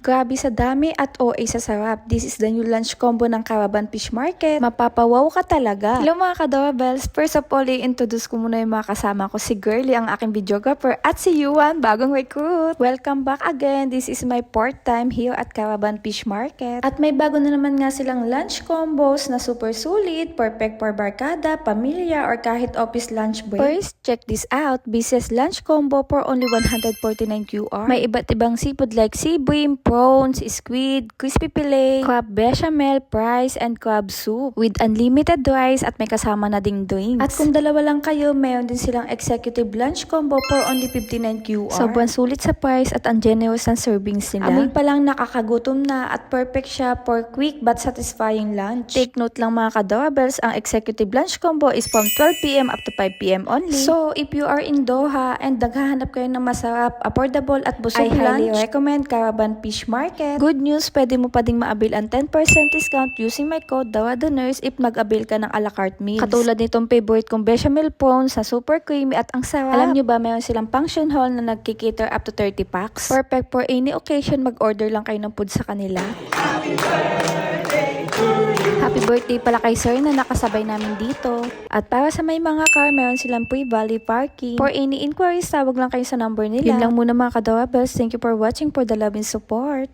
Grabe sa dami at OA sa sarap. This is the new lunch combo ng Caravan Fish Market. Mapapawaw ka talaga. Hello mga ka-doorbells. First of all, i-introduce ko muna yung mga kasama ko. Si Girlie, ang aking videographer, at si Yuan, bagong recruit. Welcome back again. This is my fourth time here at Caravan Fish Market. At may bago na naman nga silang lunch combos na super sulit, perfect for barkada, pamilya, or kahit office lunch break. First, check this out. Business lunch combo for only 149 QR. May iba't ibang seafood like sea bream, prawns, squid, crispy fillet, crab bechamel, fries, and crab soup with unlimited rice at may kasama na ding drinks. At kung dalawa lang kayo, mayroon din silang executive lunch combo for only 59 QR. Sobrang sulit sa price at ang generous ng servings nila. Amoy pa lang nakakagutom na at perfect siya for quick but satisfying lunch. Take note lang mga ka-doorbells, ang executive lunch combo is from 12 PM up to 5 PM only. So, if you are in Doha and naghahanap kayo ng masarap, affordable at busog lunch, I highly recommend Caravan Fish Market. Good news, pwede mo pa ding ma-avail ang 10% discount using my code DAWADONERS if mag-avail ka ng a la carte meals. Katulad nitong favorite kong bechamel prawns na super creamy at ang sarap. Alam nyo ba, mayroon silang function hall na nagkikater up to 30 packs. Perfect for any occasion, mag-order lang kayo ng food sa kanila. Happy birthday pala kay sir na nakasabay namin dito. At para sa may mga car, meron silang free valley parking. For any inquiries, tawag lang kayo sa number nila. Yun lang muna mga ka-doorbells. Thank you for watching, for the love and support.